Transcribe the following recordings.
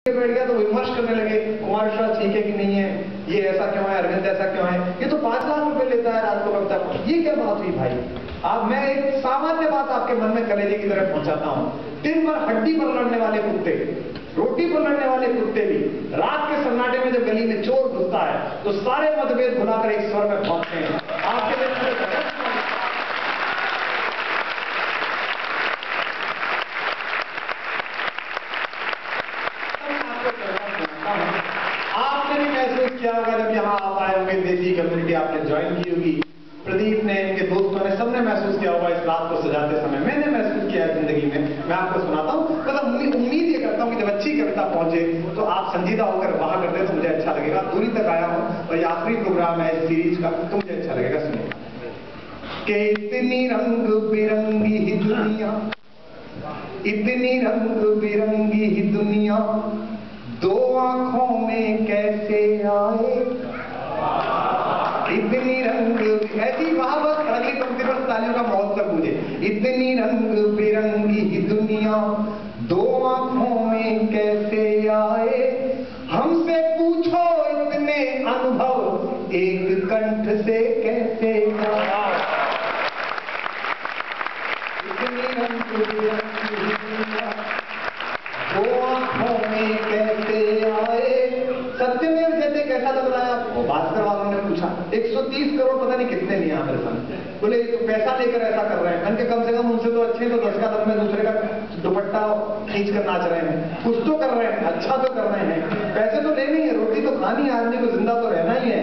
बैठ गया तो विमर्श करने लगे, कुमार विश्वास ठीक है कि नहीं है, ये ऐसा क्यों है, अरविंद ऐसा क्यों है, ये तो 5 लाख रुपए लेता है रात को कविता। ये क्या बात हुई भाई? अब मैं एक सामान्य बात आपके मन में कलेजे की तरह पहुंचाता हूं। दिन भर हड्डी पर लड़ने वाले कुत्ते, रोटी पर लड़ने वाले कुत्ते भी रात के सन्नाटे में जब गली में चोर घुसता है तो सारे मतभेद भुलाकर एक स्वर में पहुंचते हैं। आपके लिए आपने भी महसूस किया होगा जब यहाँ आप आए होंगे, देसी कम्युनिटी आपने ज्वाइन की होगी, प्रदीप ने, इनके दोस्तों ने, सबने महसूस किया होगा इस रात को सजाते समय। मैंने महसूस किया है जिंदगी में। मैं आपको सुनाता हूँ, मतलब उम्मीद ये करता हूँ कि जब अच्छी कविता पहुंचे तो आप संजीदा होकर वाह करते तो मुझे अच्छा लगेगा। दूरी तक आया हूँ और ये आखिरी प्रोग्राम है इस सीरीज का, तो मुझे अच्छा लगेगा। सुनिए कि इतनी रंग बिरंगी ही दुनिया, इतनी रंग बिरंगी ही दुनिया, दो आंखों में कैसे आए, इतनी रंग, ऐसी वहां बस अगली पंक्ति पर तालियों का महोत्सव मुझे। इतनी रंग बिरंगी ही दुनिया, दो आंखों में कैसे आए, हमसे पूछो इतने अनुभव एक कंठ से कैसे आए, इतनी रंग बिरंगी ही दुनिया, दो आंखों में कैसे आए। सत्यमेव जयते कैसा लग रहा है आपको? भास्कर वालों ने पूछा। 130 करोड़ पता नहीं कितने लिए मेरे सामने, बोले तो पैसा लेकर ऐसा कर रहे हैं। मैंने कम से कम उनसे तो अच्छे तो 10 का दम में दूसरे का दुपट्टा खींच कर नाच रहे हैं, कुछ तो कर रहे हैं, अच्छा तो कर रहे हैं, पैसे तो लेने ही है, रोटी तो खानी है, आदमी को जिंदा तो रहना ही है।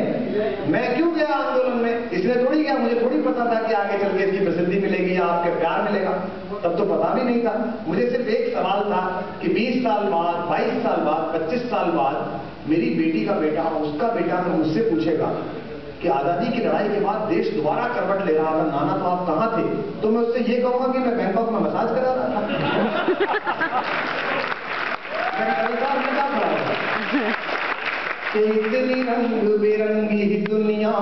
मैं क्यों गया आंदोलन में? इसलिए थोड़ी गया, मुझे थोड़ी पता था कि आगे चल के इसकी प्रसिद्धि मिलेगी या आपके प्यार मिलेगा, तब तो पता भी नहीं था। मुझे सिर्फ एक सवाल था कि 20 साल बाद, 22 साल बाद, 25 साल बाद मेरी बेटी का बेटा, उसका बेटा अगर मुझसे पूछेगा कि आजादी की लड़ाई के बाद देश दोबारा करवट ले रहा था, नाना तो आप कहां थे, तो मैं उससे ये कहूंगा कि मैं बैंकॉक में मसाज करा रहा था। मैं कविता में क्या पढ़ा था कि इतनी रंग बिरंगी ही दुनिया,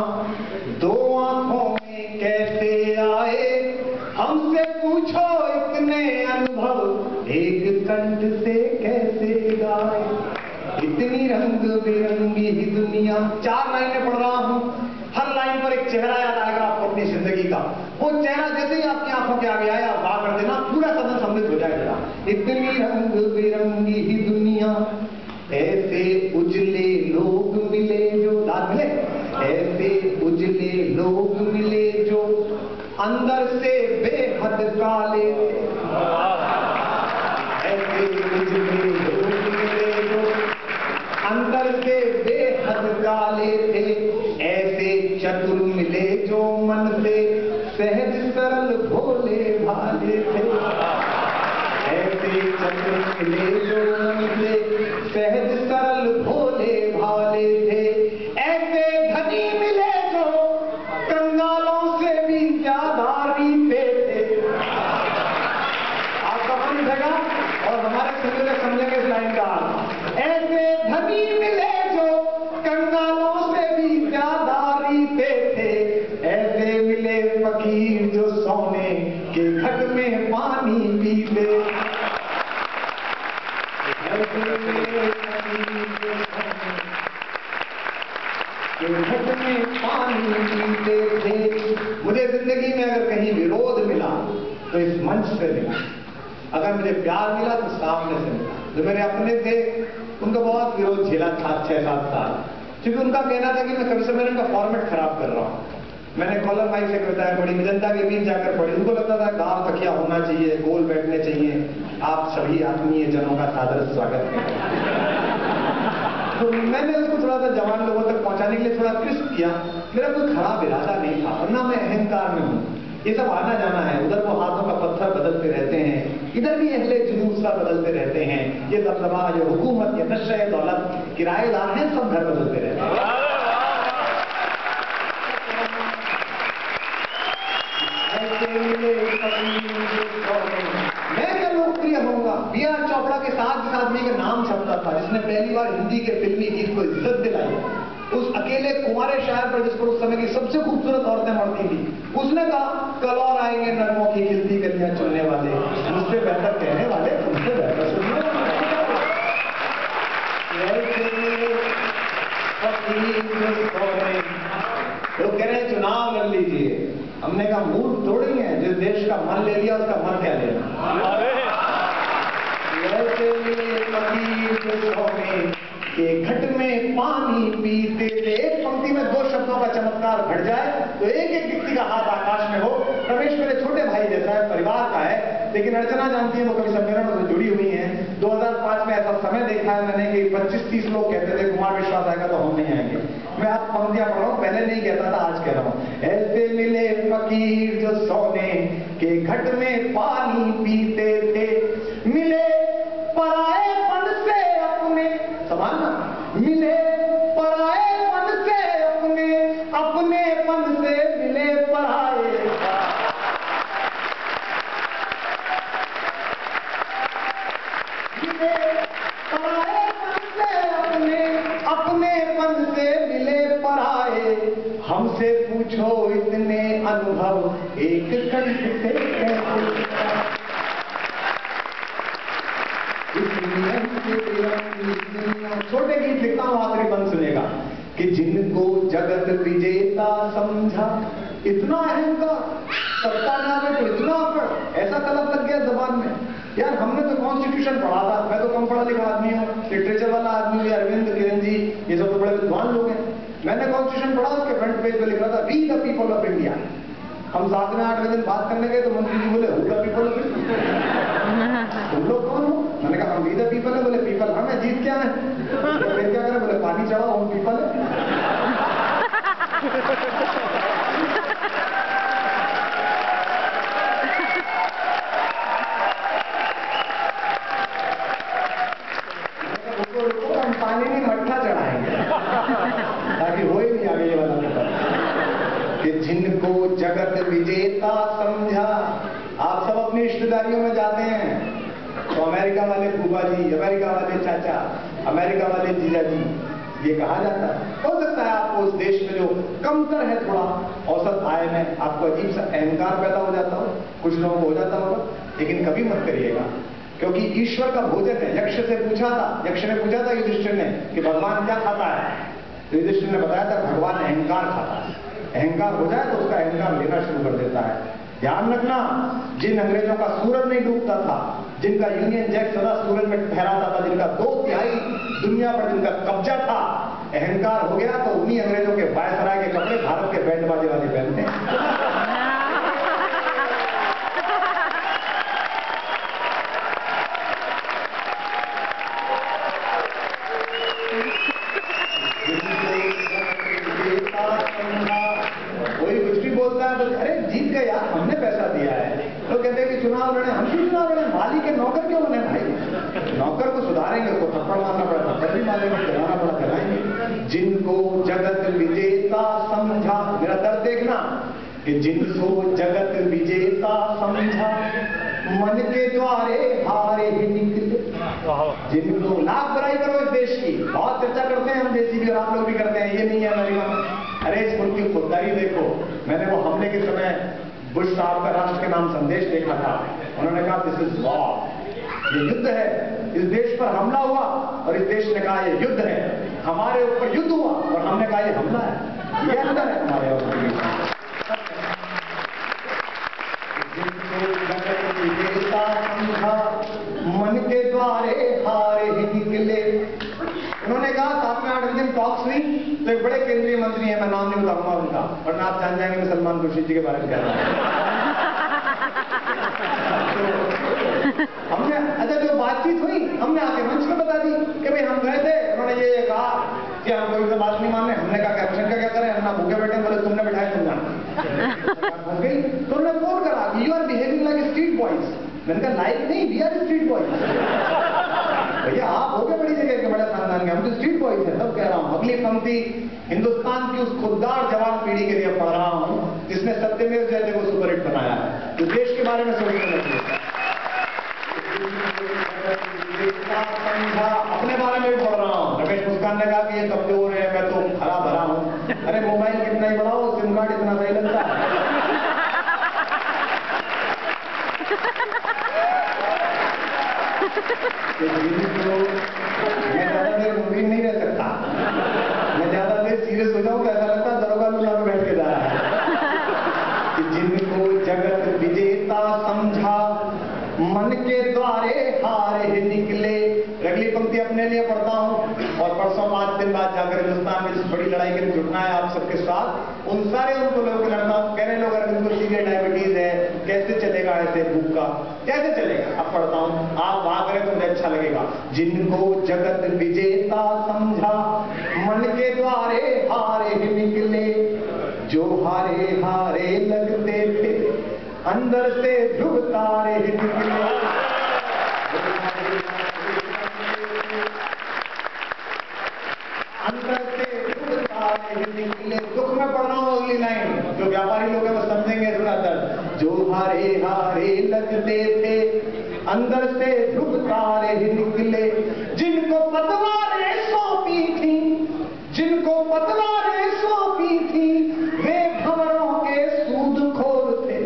दो आंखों में कैसे आए, हमसे पूछो इतने अनुभव एक कंठ से कैसे गाए, इतनी रंग बिरंगी ही दुनिया। 4 लाइनें पढ़ रहा हूं, हर लाइन पर एक चेहरा याद आएगा आपको अपनी जिंदगी का। वो चेहरा जैसे ही आपकी आंखों के आगे आया, वाह कर देना, पूरा सदन सम्मिलित हो जाएगा। इतनी रंग बिरंगी ही दुनिया, ऐसे उजले लोग मिले जो, दाद मिले, ऐसे उजले लोग मिले जो अंदर से बेहद काले, ऐसे उजले लोग मिले जो अंदर से बेहद काले थे, ऐसे चतुर मिले जो मन से सहज सरल भोले भाले थे, ऐसे चतुर मिले जो मन से सहज सरल भोले भाले थे, ऐसे धनी मिले जो कंगालों से भी ज्यादा रीते थे। आपका मन उठेगा और हमारे सुनने समझेंगे इस लाइन का। ऐसे धनी मिले जो कंगालों से भी ज्यादा रीते थे, ऐसे मिले फकीर जो सोने के घट में पानी पीते, ऐसे मिले फकीर जो सोने के घट में पानी पीते थे। मुझे जिंदगी में अगर कहीं विरोध मिला तो इस मंच से मिला, अगर मुझे प्यार मिला तो सामने से मिला। जो मेरे अपने थे उनका बहुत विरोध झेला था 6-7 साल, क्योंकि उनका कहना था कि मैं कभी समय उनका फॉर्मेट खराब कर रहा हूँ। मैंने कॉलम भाई से कविताएं पढ़ी, जनता के बीच जाकर पढ़ी, उनको लगता था गांव तकिया होना चाहिए, गोल बैठने चाहिए, आप सभी आत्मीय जनों का सादर स्वागत है। तो मैंने उसको थोड़ा सा जवान लोगों तक पहुंचाने के लिए थोड़ा क्रिस्प किया। मेरा कोई खराब इरादा नहीं था, वरना मैं अहंकार में हूँ। ये सब आना जाना है, उधर वो हाथों का पत्थर बदलते रहते हैं, इधर भी अहले जुलूस सा बदलते रहते हैं। ये दबदबा, ये हुकूमत, ये नशे दौलत, किराएदार हैं, सब घर बदलते रहते हैं। मैं क्या लोकप्रिय होऊंगा? B.R. चोपड़ा के साथ जिस आदमी का नाम छपता था, जिसने पहली बार हिंदी के फिल्मी गीत को इज्जत दिलाई, उस अकेले कुंवारे शायर पर जिस पर उस समय की सबसे खूबसूरत औरतें मरती थी, उसने कहा कल और आएंगे नरमों की खिलती कलियां चुनने वाले, मुझसे बेहतर कहने वाले, तुमसे बेहतर सुनने वाले। लोग कह रहे हैं चुनाव लड़ लीजिए। हमने कहा मूड थोड़ी है, जिस देश का मन ले लिया उसका मन क्या लेना। के घट में पानी पीते थे। एक पंक्ति में दो शब्दों का चमत्कार घट जाए तो एक एक व्यक्ति का हाथ आकाश में हो। रमेश मेरे छोटे भाई जैसा है, परिवार का है, लेकिन अर्चना जानती है वो कभी सम्मेलन से जुड़ी हुई है। 2005 में ऐसा समय देखा है मैंने कि 25-30 लोग कहते थे कुमार विश्वास आएगा तो हम नहीं आएंगे। मैं आप पंक्तियां पढ़ रहा हूं, पहले नहीं कहता था, आज कह रहा हूं। ऐसे मिले फकीर जो सोने के घट में पानी पीते थे, मिले पराएपन से अपने, संभालना, मिले पराएपन से अपने, अपनेपन से मिले पराए। मिले पराएपन से अपने, अपनेपन से मिले पराए। हमसे पूछो इतने अनुभव एक कंठ से कैसे। छोटे गीत लिखता हूं, आखिरी बंद सुनेगा कि जिनको जगत विजेता समझा, इतना अहंकार, सत्ता में आवे तो इतना अकड़, ऐसा तलब लग गया जबान में। यार हमने तो कॉन्स्टिट्यूशन पढ़ा था, मैं तो कम पढ़ा लिखा आदमी हूँ, लिटरेचर वाला आदमी हूँ, अरविंद किरण जी ये सब तो बड़े विद्वान लोग हैं। मैंने कॉन्स्टिट्यूशन पढ़ा, उसके फ्रंट पेज पे लिख रहा था we the people of India. हम 7 में 8 दिन बात करने गए तो मंत्री जी बोले who the people of India, तुम लोग कौन हो? मैंने कहा हम वी द पीपल है। बोले पीपल हम है, जीत क्या है? फिर क्या करें? बोले पानी चढ़ाओ, हम पीपल है। हम पानी में मट्ठा चढ़ाएंगे ताकि हो ही नहीं आगे ये वाला कि जिनको जगत विजेता समझा। आप सब अपनी रिश्तेदारियों में जाते हैं तो अमेरिका वाले फूफा जी, अमेरिका वाले चाचा, अमेरिका वाले जीजा जी, ये कहा जाता है। हो सकता है आपको उस देश में जो कमतर है थोड़ा औसत आय में, आपको अजीब सा अहंकार पैदा हो जाता हो, कुछ लोगों को हो जाता होगा, लेकिन कभी मत करिएगा, क्योंकि ईश्वर का भोजन है। यक्ष से पूछा था, यक्ष ने पूछा था युधिष्ठिर ने कि भगवान क्या खाता है, तो युधिष्ठिर ने बताया था भगवान अहंकार खाता है। अहंकार हो जाए तो उसका अहंकार लेना शुरू कर देता है। ध्यान रखना, जिन अंग्रेजों का सूरज नहीं डूबता था, जिनका यूनियन जैक सदा सूरज में ठहराता था, जिनका 2/3 दुनिया पर जिनका कब्जा था, अहंकार हो गया तो उन्हीं अंग्रेजों के वायसराय के कपड़े भारत के बैंड बाजे वाले पहनते हैं। कोई कुछ भी बोलता है तो अरे जीत गए यार, हमने पैसा दिया है। तो कहते हैं कि चुनाव लड़े, हम क्यों चुनाव लड़े? माली के नौकर क्यों बने भाई? नौकर को सुधारेंगे, उसको थप्पड़ मारना पड़ा थप्पड़ भी मारेंगे, चलाना पड़ा चलाएंगे। जिनको जगत विजेता समझा, मेरा दर्द देखना कि जिनको जगत विजेता समझा, मन के द्वारे हारे ही निकले। जिनको लाख बुराई करो इस देश की, बहुत चर्चा करते हैं हम देसी भी और आप लोग भी करते हैं, ये नहीं है अमेरिका में। अरे इस मुल्क की खुददारी देखो। मैंने वो हमले के समय बुश साहब का राष्ट्र के नाम संदेश देखा था, उन्होंने कहा दिस इज वॉर, ये युद्ध है। इस देश पर हमला हुआ और इस देश ने कहा ये युद्ध है। हमारे ऊपर युद्ध हुआ और हमने कहा ये हमला है, ये अंदर है हमारे ऊपर। मन के द्वारे हारे ही निकले। उन्होंने कहा 7 में 8 दिन टॉक्स नहीं तो एक बड़े केंद्रीय मंत्री हैं, मैं नाम नहीं बताऊंगा उनका, वरना आप जान जाएंगे मैं सलमान खुर्शीद जी के बारे में कह रहा हूं। हमने अच्छा जो बातचीत हुई हमने आके मंच में बता दी कि भाई हम गए थे, उन्होंने ये कहा कि हम कोई से बात नहीं मान रहे। हमने कहा कैप्शन का क्या करें, हम ना भूखे बैठे, बोले तुमने बिठाए तुम जाना। तो उन्होंने फोन करा you are behaving like street boys. मैंने कहा लाइक नहीं, वी आर स्ट्रीट बॉयज। भैया आप हो गए बड़ी जगह के बड़े खानदान के, हम तो स्ट्रीट बॉयज हैं। तब कह रहा हूं अगली पंक्ति हिंदुस्तान की उस खुददार जवान पीढ़ी के लिए पढ़ रहा हूं जिसने सत्यमेव जयते को सुपरहिट बनाया है, जो देश के बारे में सोचने लगे। अपने बारे में भी पढ़ रहा हूं। रमेश मुस्कान ने कहा कि ये कमजोर है, मैं तो हरा भरा हूं। अरे मोबाइल कितना ही बढ़ाओ, सिम कार्ड इतना सही लगता है। मैं ज्यादा देर सीरियस हो जाऊं तो ऐसा लगता है दरोगा लूला में बैठ के जा रहा है। कि जिनको जगत विजेता समझा, मन के द्वारे हारे निकले। अगली पंक्ति अपने लिए पढ़ता हूं और परसों 5 दिन बाद जाकर हिंदुस्तान में इस बड़ी लड़ाई के लिए जुटना है आप सबके साथ। उन सारे उनको लोगों के लड़ता हूं, कह रहे लोग अगर उनको सीरियर डायबिटीज है, कैसे चलेगा ऐसे भूख का, कैसे चलेगा? अब पढ़ता हूं, आप भाग रहे तो मुझे अच्छा लगेगा। जिनको जगत विजेता समझा, मन के द्वारे हारे निकले, जो हारे हारे लगते थे, अंदर से ध्रुव तारे निकले। अंदर से ध्रुव तारे निकले। दुख में पढ़ रहा हूं अगली लाइन, जो व्यापारी लोग हैं वो समझेंगे इसका दर्द। जो हारे हारे लगते थे, अंदर से ध्रुव तारे निकले, जिनको पतवारें सौंपी थी, जिनको पतवारें सौंपी थी, वे भंवरों के सूदखोर थे।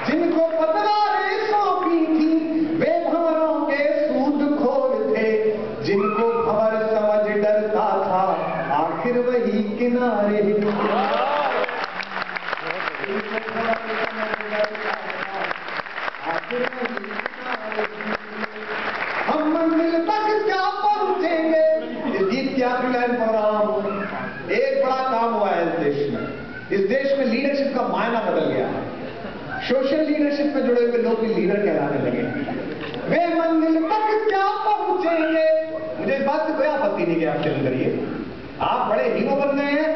जिनको पतवारें सौंपी थी, वे भंवरों के सूदखोर थे। जिनको भंवर समझ डरता था, आखिर वही किनारे निकले। हम मंजिल तक क्या पहुंचेंगे? इस गीत की आखिरी लाइन पढ़ रहा हूं। एक बड़ा काम हुआ है इस देश में। इस देश में लीडरशिप का मायना बदल गया है। सोशल लीडरशिप में जुड़े हुए लोग भी लीडर कहलाने लगे। वे मंजिल तक क्या पहुंचेंगे? मुझे इस बात से कोई आपत्ति नहीं कि आप चल करिए, आप बड़े हीरो बन गए हैं,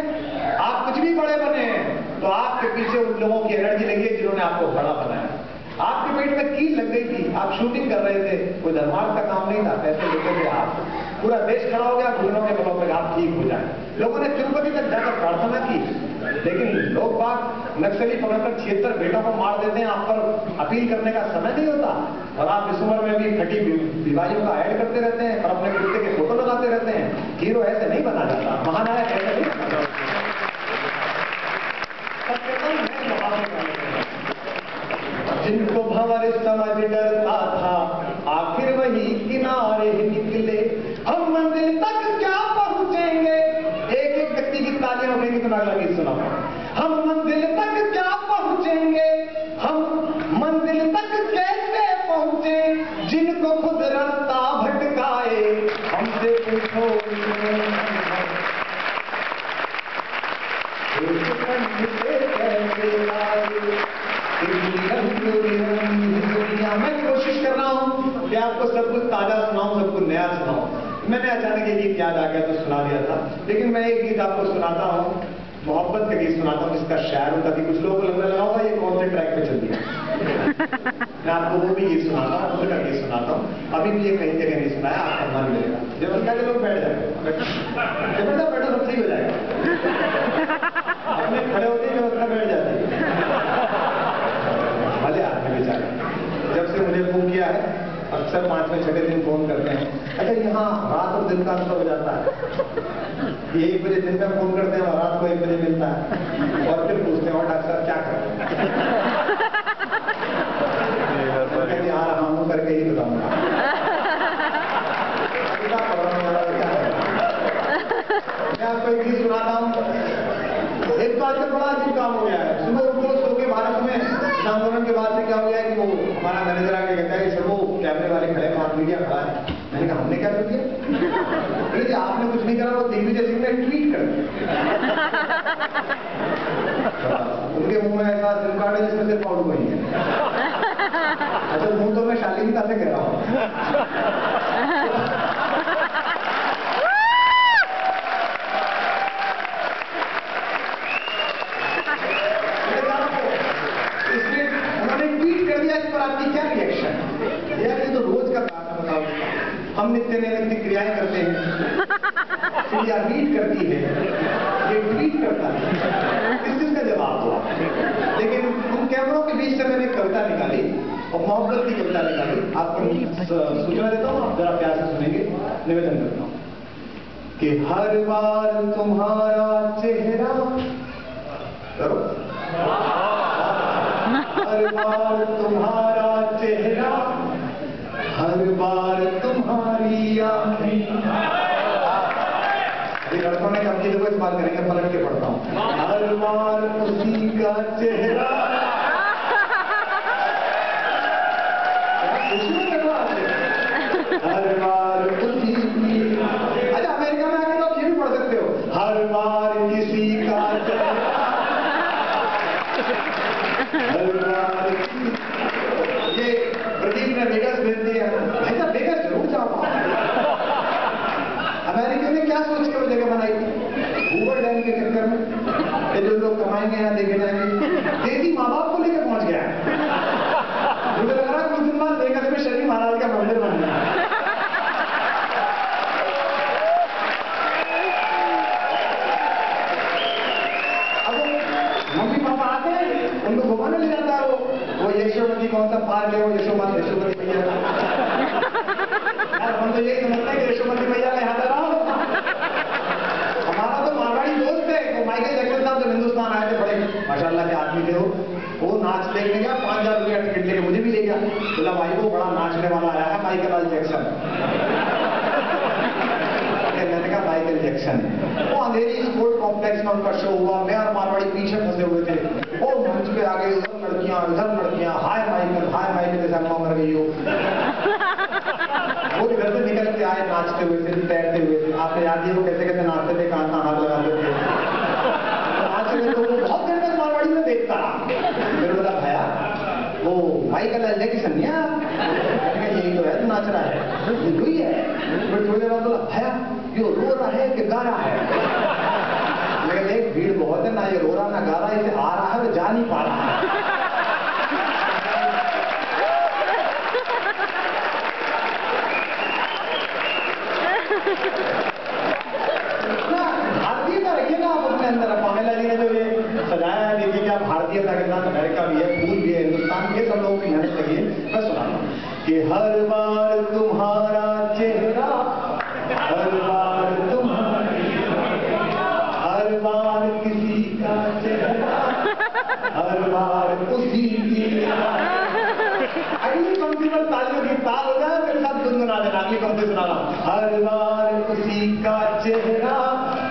आप कुछ भी बड़े बने हैं, तो आपके पीछे उन लोगों की एनर्जी लगी है जिन्होंने आपको बड़ा बनाया। आपके पेट में कील लग गई थी, आप शूटिंग कर रहे थे, कोई धर्मार्थ का काम नहीं था, पैसे लेते थे आप, पूरा देश खड़ा हो गया घुटनों के बलों पर आप ठीक हो जाए। लोगों ने तिरुपति तक जाकर प्रार्थना की, लेकिन लोग बात नक्सली पकड़कर 76 बेटों को मार देते हैं, आप पर अपील करने का समय नहीं होता, और आप इस उम्र में भी फटी बीमारियों का ऐड करते रहते हैं और अपने कुत्ते के फोटो लगाते रहते हैं। हीरो ऐसे नहीं बना जाता, महानायक ऐसे नहीं बना जाता। जिनको भंवर समझ डरता था, आखिर वही किनारे निकले। हम मंजिल तक क्या पहुंचेंगे? एक एक व्यक्ति की तालियां उठेंगी तो मैं अगला गीत सुनाऊंगा। हम मंजिल तक क्या पहुंचेंगे? हम मंजिल तक कैसे पहुंचे? जिनको खुद रास्ता भटकाए, हमसे पूछो। मैं कोशिश कर रहा हूं कि आपको सब कुछ ताजा सुनाऊं, सब कुछ नया सुनाऊं। मैंने अचानक ये गीत याद आ गया तो सुना दिया था, लेकिन मैं एक गीत आपको सुनाता हूं, मोहब्बत का गीत सुनाता हूं, जिसका शायर होता थी। कुछ लोगों को लगने लगा होगा ये कौन से ट्रैक पे चल दिया। मैं आपको वो भी गीत सुनाता हूँ, उनका गीत सुनाता हूँ। अभी भी ये कहीं जगह नहीं सुनाया, आपका मन मिलेगा। जब उनका के लोग बैठ जाएंगे, जब बैठो सब ठीक हो जाएगा। अपने खड़े होते ही व्यवस्था बैठ जाती है। भले आदमी बेचारे, जब से मुझे फोन किया है अक्सर 5वें 6वें दिन फोन करते हैं, अच्छा यहाँ रात और दिन का अंतर हो जाता है, ये 1 बजे दिन में फोन करते हैं और रात को 1 बजे मिलता है, और फिर पूछते हैं और डॉक्टर साहब क्या करें? आ रहा हूँ करके ही बताऊंगा। मैं आपको एक गीत सुनाता हूँ। एक तो आजकल बड़ा अजीब काम हो गया है, सुबह उठो सो के भारत में आंदोलन के बाद से क्या हो गया है कि वो हमारा मैनेजर आके कहता है कि सर वो कैमरे वाले खड़े, मास मीडिया खड़ा है। मैंने कहा हमने क्या कर दिया? बोले आपने कुछ नहीं करा, वो दिग्विजय सिंह ने ट्वीट कर दिया। उनके मुंह में ऐसा सिम कार्ड है जिसमें सिर्फ पाउडर नहीं है। अच्छा मुंह तो मैं शालीनता से कह रहा हूँ। आपकी क्या रिएक्शन? यार ये तो रोज का काम है, बताओ। हम नित्य नैमित्तिक क्रियाएं करते हैं, चिड़िया रीड करती है, ये ट्वीट करता है, किस चीज का जवाब हुआ? लेकिन उन कैमरों के बीच से मैंने कविता निकाली और मोहब्बत की कविता निकाली। आपको सूचना देता हूँ, आप जरा प्यार से सुनेंगे, निवेदन करता हूँ कि हर बार तुम्हारा चेहरा करो, हर बार तुम्हारा चेहरा, हर बार तुम्हारी आंखें। लड़कों ने बाकी देखो इस्तेमाल करेंगे, पलट के पढ़ता हूँ। हर बार उसी का चेहरा, हर बार उसी की। अच्छा अमेरिका में आके तो आप ये भी पढ़ सकते हो, हर बार किसी का चेहरा, हर बार। ये प्रदीप ने वेगस भेज दिया, ऐसा वेगस जरूर जाओ। अमेरिका ने क्या सोच के वो जगह बनाई थी? हूवर डैम के चक्कर में ये जो लोग कमाएंगे यहाँ देखे जाएंगे, तेजी माँ बाप को लेकर पहुंच गया। मुझे लग रहा है कुछ दिन बाद वेगस में शनि महाराज का मंदिर बन गया। मम्मी पापा आते हैं, उनको घुमाने ले जाता है वो यशोमती कौन सा पार्क है, वो यशोमती मैया। यार हम तो यही समझते हैं कि यशोमती मैया का यहाँ रहा। हमारा तो मारवाड़ी दोस्त है, वो माइकल जैक्सन साहब जब हिंदुस्तान आए थे, बड़े माशाल्लाह के आदमी थे वो नाच देखने गया, 5,000 रुपया टिकट लेके मुझे भी ले गया। बोला भाई वो बड़ा नाचने वाला आया है माइकल जैक्सन। मैंने कहा माइकल जैक्सन, वो अंधेरी स्पोर्ट कॉम्प्लेक्स में उनका शो हुआ, मैं और मारवाड़ी पीछे फंसे हुए थे। वो मंच पे आगे इधर लड़कियां, हाय माइकल जैसा अम्मा मर गई हो। वो इधर से निकल के आए नाचते हुए थे, तैरते हुए थे। आपको याद है वो कैसे कैसे नाचते थे, कहाँ हाथ लगाते थे नाच में। तो वो बहुत देर तक मारवाड़ी में देखता फिर बोला भैया वो माइकल जैक्सन यही तो है तो नाच रहा है, यही है। फिर थोड़ी देर बाद बोला भैया यो रो रहा है कि गा रहा है? लेकिन एक भीड़ बहुत है ना, ये रो रहा ना गा रहा, इसे आ रहा है वो जा नहीं पा रहा है। भारतीयता रखिए ना आप अपने अंदर। पामेला जी ने जो ये सजाया है, देखिए क्या भारतीयता के साथ अमेरिका भी है, फूल भी है, हिंदुस्तान के सब लोगों की मेहनत लगी है। मैं सुनाऊंगा कि हर बार तुम्हारा चेहरा, हर बार तुम्हारी, हर बार किसी का चेहरा, हर बार उसी की। अगली पंक्ति पर तालियों की ताल हो जाए, मेरे साथ गुनगुना देना। अगली पंक्ति सुना रहा हूं, हर बार उसी का चेहरा,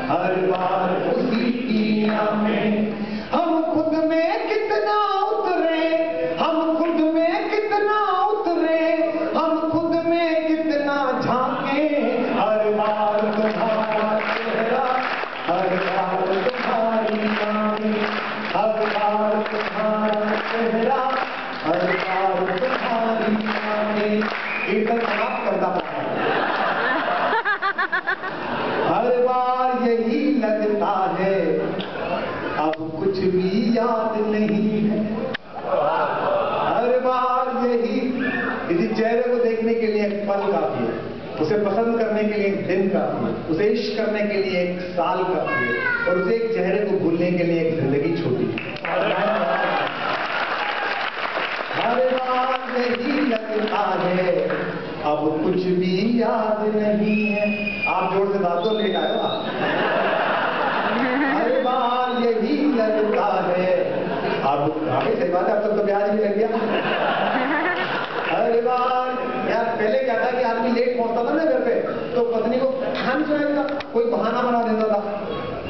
हर बार उसी की आंखें। हम खुद में कितना उतरे, हम खुद में कितना उतरे, हम खुद में कितना झांके, हर बार तुम्हारा चेहरा, हर बार तुम्हारी आंखें, हर बार तुम्हारा चेहरा, हर बार तुम्हारी आंखें। कीर्तन समाप्त करता है। हर बार यही लगता है अब कुछ भी याद नहीं है, हर बार यही। किसी चेहरे को देखने के लिए एक पल काफी है, उसे पसंद करने के लिए एक दिन काफी है, उसे इश्क करने के लिए एक साल काफी है, और उसे एक चेहरे को भूलने के लिए एक जिंदगी छोटी है। हर बार यही लगता है अब कुछ भी याद नहीं है। आप जोर से दांतों लेट आए हो। हर बार यही लगता है अब, सही बात है, अब तक तो ब्याज भी लग गया। हर बार यार पहले क्या था कि आदमी लेट पहुंचता था ना घर पे, तो पत्नी को कहानी सुनाएगा, कोई बहाना बना देता था।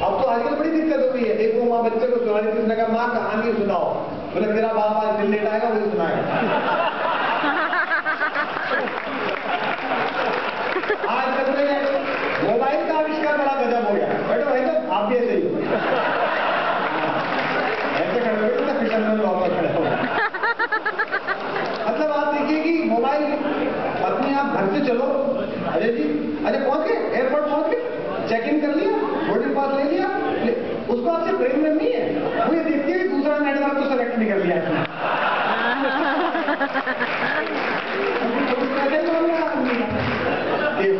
अब तो आजकल बड़ी दिक्कत हो गई है। एक वो माँ बच्चे को सुना रही थी, उसने कहा माँ कहानी सुनाओ, बोले तेरा बाप आज दिन लेट आएगा वही सुनाएगा। आज मोबाइल का आविष्कार बड़ा गजब हो गया। बैठो भाई, तो आप भी ऐसे ही हो, ऐसे खड़े हो तो किचन में वापस खड़े हो। मतलब आप देखिए कि मोबाइल, पत्नी आप घर से चलो, अजय जी अजय पहुंच गए, एयरपोर्ट पहुंच गए, चेक इन कर लिया, बोर्डिंग पास ले लिया, उसको आपसे प्रेम में नहीं है, वो ये देखती है कि दूसरा नेटवर्क तो सेलेक्ट नहीं कर लिया।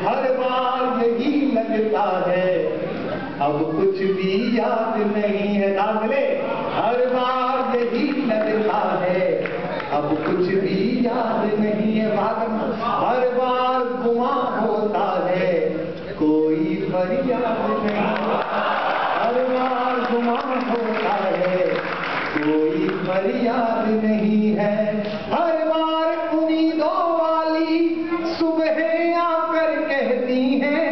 हर बार यही लगता है अब कुछ भी याद नहीं है। नाम मिले, हर बार यही लगता है अब कुछ भी याद नहीं है। हर बार गुमा होता है कोई फरियाद नहीं, हर बार गुमा होता है कोई फरियाद नहीं है। हर बार उम्मीदों वाली सुबह आकर कहती हैं,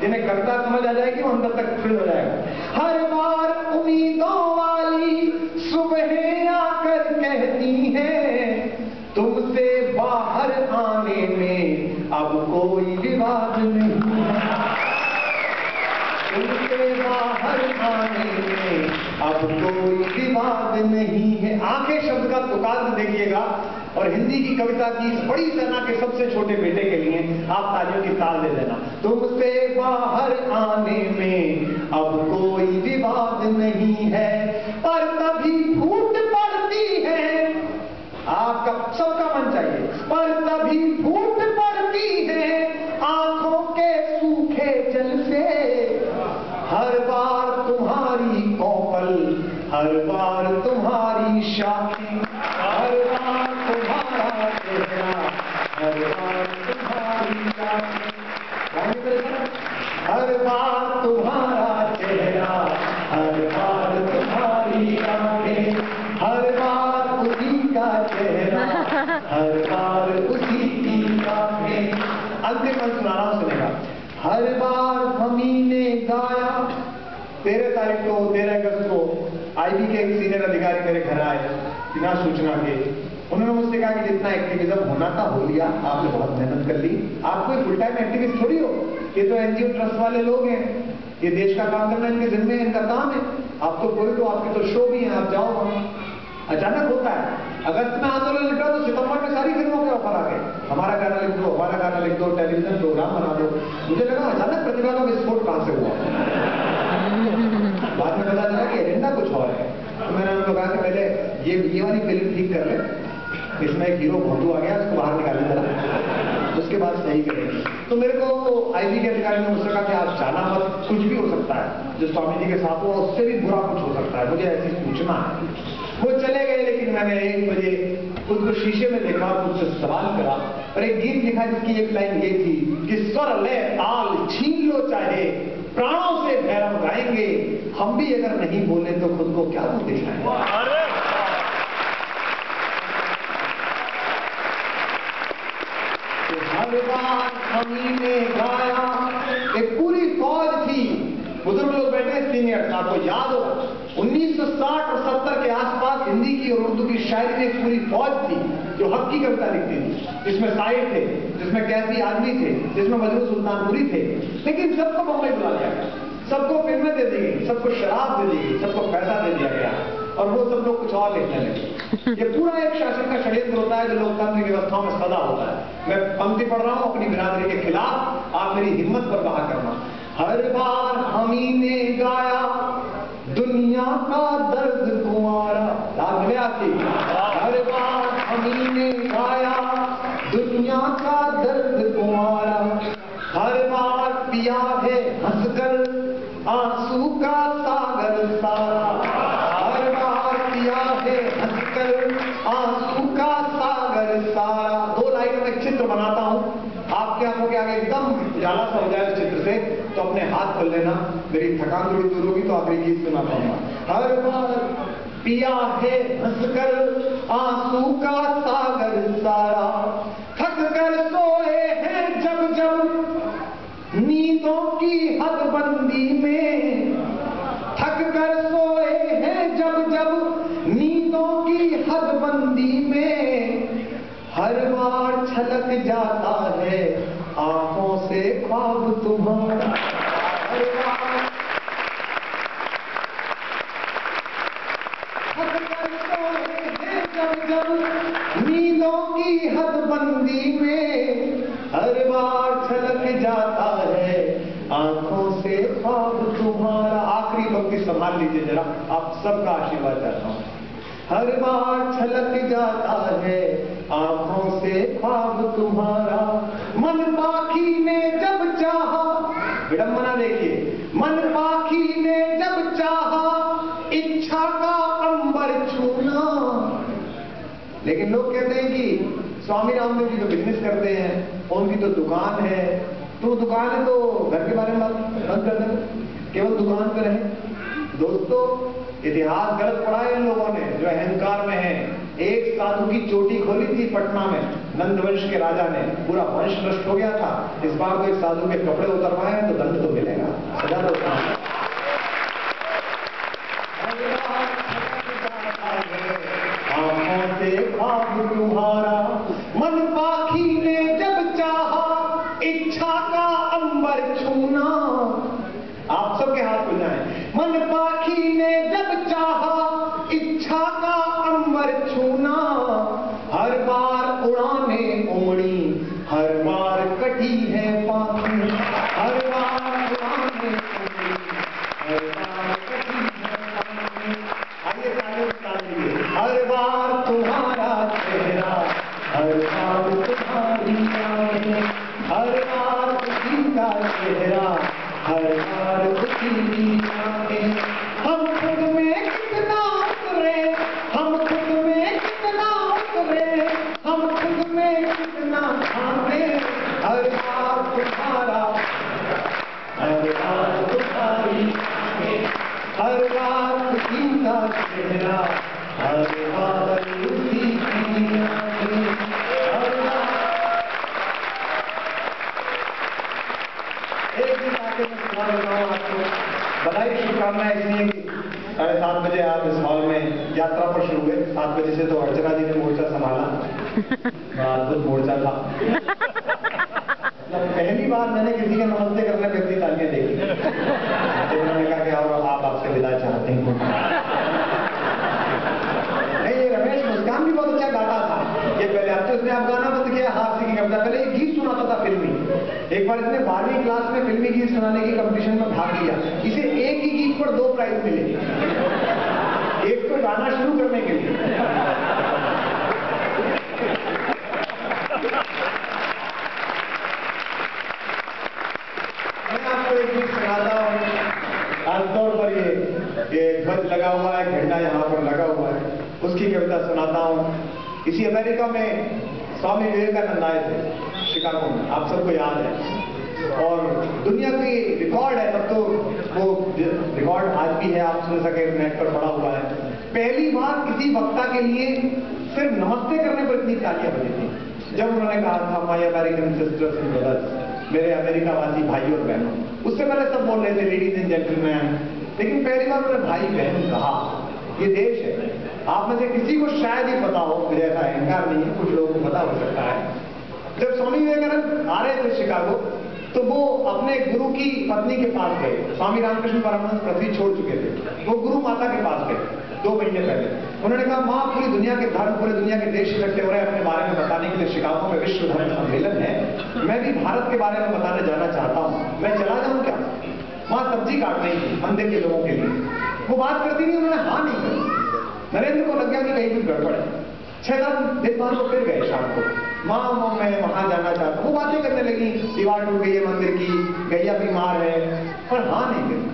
जिन्हें करता समझ आ जाएगी, वो अंदर तक फिल हो जाएगा। हर बार उम्मीदों वाली सुबह आकर कहती है, तुमसे बाहर आने में अब कोई विवाद नहीं है, तुमसे बाहर आने में अब कोई विवाद नहीं है। आंखें शब्द का तुकाल देखिएगा, और हिंदी की कविता की इस बड़ी सेना के सबसे छोटे बेटे के लिए आप तालियों की ताल दे देना। तुमसे बाहर आने में अब कोई विवाद नहीं है, पर तभी फूट पड़ती है, आपका सबका मन चाहिए, पर तभी फूट पड़ती है आंखों के सूखे जल से। हर बार तुम्हारी कौपल, हर बार तुम्हारी शाखें, हर बार तुम्हारा चेहरा, हर बार तुम्हारी शाखें, हर बार तुम्हारा चेहरा, हर बार तुम्हारी आंखें, हर बार उसी का चेहरा, हर बार उसी की आंखें। अंतिम अंत सुना रहा हूं, सुनेगा। हर बार हमी ने गाया, 13 तारीख को 13 अगस्त को आईबी के एक सीनियर अधिकारी मेरे घर आए बिना सूचना के। उन्होंने मुझसे कहा कि जितना एक्टिविज्म होना था हो लिया, आपने बहुत मेहनत कर ली, आप कोई फुल टाइम एक्टिविस्ट थोड़ी हो, ये तो एनजीओ ट्रस्ट वाले लोग हैं, ये देश का काम करना इनके जिम्मे है, इनका काम है, आप तो पूरे तो आपके तो शो भी हैं, आप जाओ। अचानक होता है, अगस्त में आंदोलन निकला तो सितंबर में सारी फिल्मों के ऑफर आ गए, हमारा गाना लिख दो, हमारा गाना लिख दो, टेलीविजन प्रोग्राम बना दो। मुझे लगा अचानक प्रतिभा का विस्फोट कहां से हुआ। बाद में पता चला कि एजेंडा कुछ और है। तो मैंने उनको कहा कि पहले ये वाली फिल्म ठीक कर ले, इसमें एक हीरो भोंदू आ गया, उसको बाहर निकाले जरा, उसके बाद सही करेंगे। तो मेरे को आईबी के अधिकारी ने मुझसे कहा कि आप जाना मत, कुछ भी हो सकता है, जो स्वामी जी के साथ हुआ उससे भी बुरा कुछ हो सकता है, मुझे ऐसी सूचना है। वो चले गए, लेकिन मैंने 1 बजे खुद को शीशे में देखा, मुझसे सवाल करा और एक गीत लिखा जिसकी एक लाइन ये थी कि स्वर लय ताल छीन लो चाहे, प्राणों से भैरव गाएंगे, हम भी अगर नहीं बोले तो खुद को क्या मुंह दिखाएंगे। हर बार हमी ने गाया, एक पूरी फौज थी, बुजुर्ग लोग बैठे सीनियर्स, आपको याद होगा 1960 और 70 के आसपास हिंदी की और उर्दू की शायरी में एक पूरी फौज थी जो हक की कविता लिखती थी, जिसमें शायर थे, जिसमें कैदी आदमी थे, जिसमें मजरू सुल्तानपुरी थे। लेकिन सबको बम्बई बुला लिया गया, सबको फिल्में दे दी गई, सबको शराब दे दी गई, सबको पैसा दे दिया गया, और वो सब लोग कुछ और लिखने लगे। ये पूरा एक शासन का षड्यंत्र होता है जो लोकतांत्रिक व्यवस्थाओं में सदा होता है। मैं पंक्ति पढ़ रहा हूं अपनी बिरादरी के खिलाफ, आप मेरी हिम्मत पर बहा करना। हर बार हमी ने गाया दुनिया का दर्द कुंवारा, हर बार हमी ने गाया दुनिया का दर्द कुंवारा, हर बार पिया है हंसकर आंसू का सागर सारा, हर बार पिया है हंसकर आंसू का सागर सारा। 2 लाइन में चित्र बनाता हूं, आपके आंखों के आगे एकदम उजाला सा हो जाए इस चित्र से, तो अपने हाथ खोल लेना, मेरी थकान थोड़ी दूर होगी तो आखिरी गीत सुना पाऊंगा। हर बार पिया है हंसकर आंसू का सागर सारा, थक कर सोए हैं जब जब नींदों की हदबंदी में, थक कर सोए हैं जब जब नींदों की हदबंदी में, हर बार छलक जाता है आंखों से ख्वाब तुम्हारा, हर बार थक कर सोए हैं जब जब नींदों की हदबंदी में, हर बार छलक जाता है आंखों से ख्वाब तुम्हारा। आखिरी पंक्ति संभाल लीजिए जरा, आप सबका आशीर्वाद चाहता हूं। हर बार छलक जाता है आंखों से ख्वाब तुम्हारा, मन पाखी ने जब चाहा, विडंबना देखिए, मन पाखी ने जब चाहा इच्छा का अंबर छूना। लेकिन लोग कहते हैं कि स्वामी रामदेव जी तो बिजनेस करते हैं, उनकी तो दुकान है, तो दुकान है तो घर के बारे में बंद कर दें, केवल दुकान पर रहे। दोस्तों, इतिहास गलत पढ़ा है इन लोगों ने जो अहंकार में है। एक साधु की चोटी खोली थी पटना में, नंदवंश के राजा ने, पूरा वंश नष्ट हो गया था। इस बार तो एक साधु के कपड़े उतरवाए हैं तो दंड तो मिलेगा। अंबर छूना। आप सबके हाथ खुल जाए। मन पाखी ने जब चाहा इच्छा का अंबर छूना, हर बार उड़ाने उमड़ी हर बार कटी है पाखी, हर बार उड़ाने उमड़ी हर बार कटी है पाखी। आइए ताली बजा लीजिए। हर बार तुम्हारा चेहरा, हर बार तुम्हारी आंखें, हर बार उसी का चेहरा, हर बार उसी की आंखें। हम खुद में कितना उतरे, हम खुद में कितना उतरे, हम खुद में कितना भागे, हर बार तुम्हारा, हर बार तुम्हारी आंखें, हर बार उसी का चेहरा, हर बार उसी की आंखें, हर बार। एक दिन आके मैं सुना देता हूँ आपको। बधाई शुभकामनाएं इसलिए कि 7:30 बजे आप इस हॉल में यात्रा पर शुरू हुए। 7 बजे से तो अर्चना जी ने मोर्चा संभाला, अद्भुत मोर्चा था। पहली बार मैंने किसी के नमस्ते करने पे इतनी तालियां देखी। तो उन्होंने कहा कि और आप आपसे विदा चाहते हैं। नहीं, ये रमेश मुस्कान भी बहुत अच्छा गाता था। ये पहले अब तो इसने आप गाना बंद किया, हास्य की कविता। पहले एक गीत सुनाता था फिल्मी। एक बार इसने 12वीं क्लास में फिल्मी गीत सुनाने की कंपटीशन में भाग लिया। इसे एक ही गीत पर 2 प्राइज मिले, एक तो गाना शुरू करने के लिए। मैं आपको एक गीत सुनाता हूँ। आमतौर पर ये ध्वज लगा हुआ है, झंडा यहाँ पर लगा हुआ है, उसकी कविता सुनाता हूँ। इसी अमेरिका में स्वामी विवेकानंद आए थे शिकागो में, आप सबको याद है। और दुनिया की रिकॉर्ड है, तब तो वो रिकॉर्ड आज भी है, आप सुन सके, नेट पर पड़ा हुआ है। पहली बार किसी वक्ता के लिए सिर्फ नमस्ते करने पर इतनी तालियां बजी थी जब उन्होंने कहा था my American sisters and brothers, मेरे अमेरिकावासी भाई और बहनों। उससे पहले सब बोल रहे थे लेडीज एंड जेंटलमैन, लेकिन पहली बार उन्होंने भाई बहन कहा। ये देश है, आप में से किसी को शायद ही पता हो, मुझे ऐसा अहंकार नहीं है, कुछ लोगों को पता हो सकता है। जब स्वामी विवेकानंद आ रहे थे शिकागो, तो वो अपने गुरु की पत्नी के पास गए। स्वामी रामकृष्ण परमहंस पृथ्वी छोड़ चुके थे, वो गुरु माता के पास गए 2 महीने पहले। उन्होंने कहा, माँ, पूरी दुनिया के धर्म, पूरे दुनिया के देश इकट्ठे हो रहे हैं अपने बारे में बताने के लिए। शिकागो में विश्व धर्म सम्मेलन है, मैं भी भारत के बारे में बताने जाना चाहता हूँ, मैं चला जाऊँ क्या? वहां सब्जी काट रही थी मंदिर के लोगों के लिए। वो बात करती नहीं, उन्होंने हाँ नहीं करी। नरेंद्र को लग गया कि कहीं कुछ गड़बड़ है। 6-7 दिन बाद वो फिर गए शाम को, माँ मैं वहां जाना चाहता हूँ। वो बातें करने लगी, दीवार टूट गई है मंदिर की, गैया बीमार है, पर हाँ नहीं करी।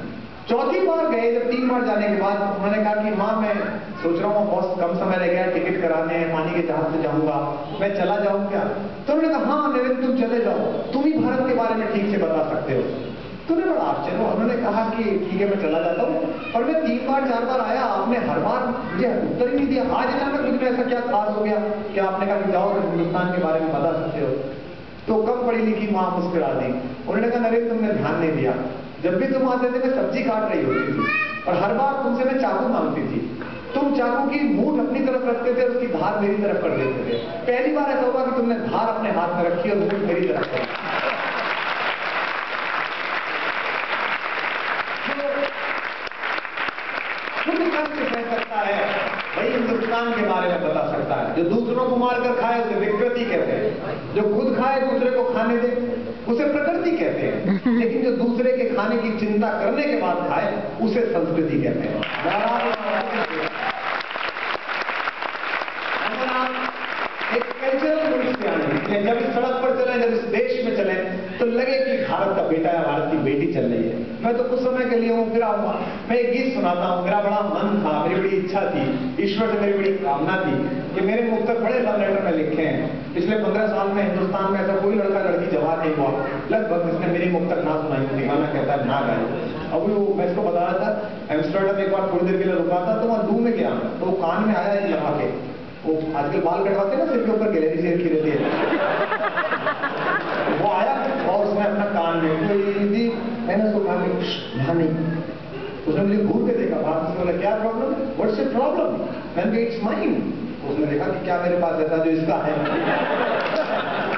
4थी बार गए, जब 3 बार जाने के बाद उन्होंने कहा कि माँ मैं सोच रहा हूँ बहुत कम समय रह गया, टिकट कराने हैं, पानी के जहाज से जाऊंगा, मैं चला जाऊँ क्या? तो उन्होंने कहा, हाँ नरेंद्र तुम चले जाओ, तुम ही भारत के बारे में ठीक से बता सकते हो। तो उन्हें बड़ा आश्चर्य हुआ। उन्होंने कहा कि ठीक है मैं चला जाता हूँ, और मैं 3 बार 4 बार आया, आपने हर बार मुझे उत्तर ही नहीं दिया। आज अचानक मुझे ऐसा क्या खास हो गया कि आपने कहा कि जाओ हिंदुस्तान के बारे में बता सकते हो? तो कम पढ़ी लिखी माँ मुस्कुरा दी। उन्होंने कहा, नरेंद्र तुमने ध्यान नहीं दिया, जब भी तुम आते थे मैं सब्जी काट रही होती थी, और हर बार तुमसे मैं चाकू मांगती थी। तुम चाकू की मूठ अपनी तरफ रखते थे, उसकी धार मेरी तरफ कर देते थे। पहली बार ऐसा हुआ कि तुमने धार अपने हाथ में रखी और मूठ मेरी तरफ कर। कह सकता है वही हिंदुस्तान के बारे में बता सकता है। जो दूसरों को मारकर खाए उसे विकृति कहते हैं, जो खुद खाए दूसरे को खाने दे उसे प्रकृति कहते हैं, लेकिन जो दूसरे के खाने की चिंता करने के बाद खाए उसे संस्कृति कहते हैं। अगर आप एक कल्चरल रूप से आए, जब इस सड़क पर चले, जब इस देश में चले, तो लगे कि भारत का बेटा या भारत की बेटी चल रही है। मैं तो कुछ समय के लिए हूँ, फिर आऊंगा। मैं एक गीत सुनाता हूँ। मेरा बड़ा मन था, मेरी बड़ी इच्छा थी, ईश्वर से मेरी बड़ी कामना थी कि मेरे मुख तक बड़े लव लेटर में लिखे हैं। पिछले 15 साल में हिंदुस्तान में ऐसा कोई लड़का लड़की जवान नहीं हुआ लगभग जिसने मेरी मुख तक ना सुनाई हो। दीवाना कहता है ना गाए। अब वो मैं इसको बता रहा था, एम्स्टर्डम एक बार थोड़ी देर के लिए रुका था, तो वहाँ लू में गया, तो कान में आया एक लगा के, वो आजकल बाल कटवाते हैं ना सिर के ऊपर गैलरी से रखी रहती है, वो आया और उसने अपना कान में कोई, मैंने उसको कहा कि नहीं। उसने मुझे घूर के देखा, बात उसने बोला क्या प्रॉब्लम है, व्हाट्स योर प्रॉब्लम? मैंने कहा इट्स माइन। उसने देखा कि क्या मेरे पास ऐसा जो इसका है?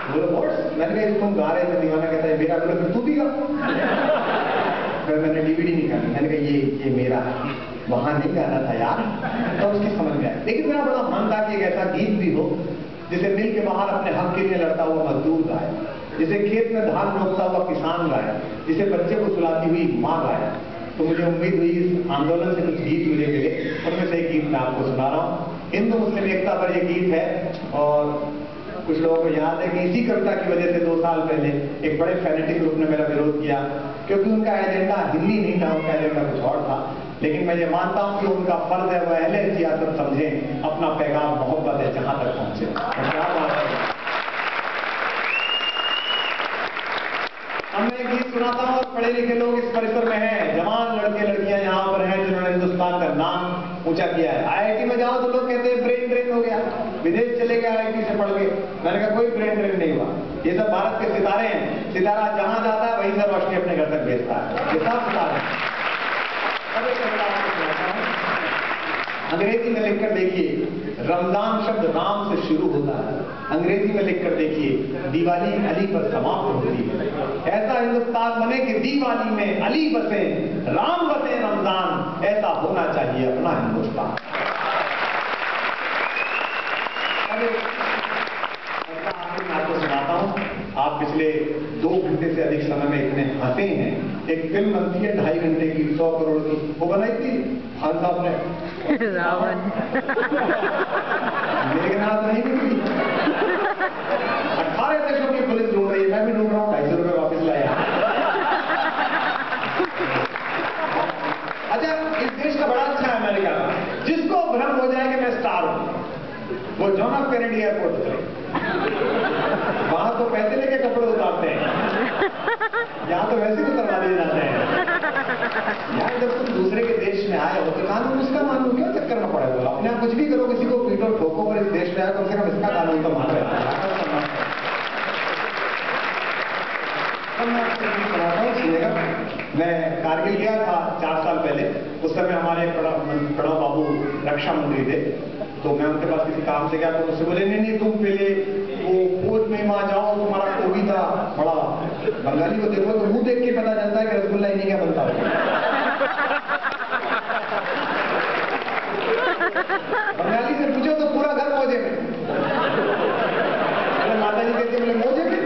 बोलो व्हाट्स? मैंने कहा तुम गा रहे थे, दीवाना कहता है मेरा। बोला फिर तू भी गा। डीवीडी निकाली, मैंने कहा ये मेरा है, वहां नहीं गाना था यार। तो उसकी समझ में आया। लेकिन मेरा बड़ा मन था कि एक ऐसा गीत भी हो जिसे मिल के बाहर अपने हक के लिए लड़ता हुआ मजदूर गाए, जिसे खेत में धान रोकता हुआ किसान गाए, जिसे बच्चे को सुलाती हुई माँ गाए। तो मुझे उम्मीद हुई इस आंदोलन से कुछ गीत मुझे मिले, उनमें से एक गीत मैं आपको सुना रहा हूँ। हिंदू मुस्लिम एकता पर यह गीत है और कुछ लोगों को याद है कि इसी कविता की वजह से 2 साल पहले एक बड़े फैनेटिक ग्रुप ने मेरा विरोध किया, क्योंकि उनका एजेंडा हिंदी नहीं था, उनका एजेंडा कुछ और था। लेकिन मैं ये मानता हूं कि उनका फर्ज है वह अहले सियासत समझें, अपना पैगाम मोहब्बत है जहां तक पहुंचे। क्या बात है। अब मैं एक गीत सुनाता हूं और पढ़े लिखे लोग इस परिसर में हैं, जवान लड़के लड़कियां यहाँ पर हैं जिन्होंने हिंदुस्तान का नाम ऊंचा किया है। आईआईटी में जाओ तो लोग कहते हैं ब्रेन ड्रेन हो गया, विदेश चले गए आईआईटी से पढ़ के। मैंने कहा कोई ब्रेन ड्रेन नहीं हुआ, ये सब भारत के सितारे हैं। सितारा जहां जाता है वहीं से रोशनी अपने घर तक भेजता है, ये सब सितारे हैं। अंग्रेजी में लिखकर देखिए, रमजान शब्द राम से शुरू होता है। अंग्रेजी में लिखकर देखिए, दिवाली अली पर समाप्त होती है। ऐसा हिंदुस्तान बने कि दिवाली में अली बसे, राम बसे रमजान, ऐसा होना चाहिए अपना हिंदुस्तान। मैं आपको सुनाता हूं, आप पिछले 2 घंटे से अधिक समय में इतने हंसे हैं। एक फिल्म बनती है 2.5 घंटे की, 100 करोड़ की, वो बनाई थी खान साहब ने, रावण। मेरे नाम नहीं मिली। 18 देशों की पुलिस ढूंढ रही है, मैं भी ढूंढ रहा हूँ, 250 रुपए वापस लाया। अच्छा, इस देश का बड़ा अच्छा है अमेरिका का, जिसको भ्रम हो जाए कि मैं स्टार हूं, वो जॉन एफ कैनेडी एयरपोर्ट चले, वहां तो पैसे लेके कपड़े उतारते हैं, यहाँ तो वैसे भी उतरवा दिए जाते हैं। यार जब तुम दूसरे के देश में आए हो तो कानून उसका मानो, क्यों चक्कर में पड़े हो? अपने आप कुछ भी करो, किसी को पीटो ठोको, पर इस देश में आए कम से कम इसका कानून तो मान रहे हैं। मैं कारगिल गया था 4 साल पहले, उस समय हमारे प्रणव बाबू रक्षा मंत्री थे, तो मैं उनके पास किसी काम से गया तो मुझसे बोले नहीं तुम पहले वो फौज में वहां जाओ, तुम्हारा कोबी था बड़ा, बंगाली को देखो तो मुंह देख के पता चलता है कि रसगुल्ला इन्हीं क्या बनता है। बंगाली से पूछो तो पूरा घर मौजे में। अरे माता जी कहते बोले मौजे में,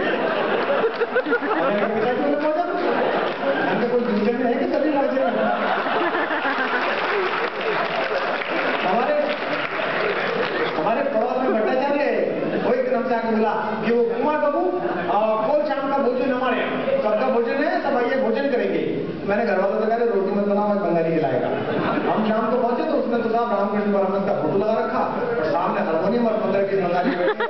हमने कोई दूसरे में है कि सभी मौजे में। हमारे पड़ोस में भट्टाचार्य है, वो एक दिन से आके बोला कि वो कुमार बाबू कल शाम का भोजन हमारे यहाँ, सबका भोजन है, सब आइए भोजन करेंगे। मैंने घर वालों से कहा रोटी मत बनाओ, मैं बंगाली खिलाएगा। हम शाम को पहुंचे तो उसने तो साहब रामकृष्ण परमहंस का फोटो लगा रखा और सामने हारमोनियम और 15 की बंगाली बैठे।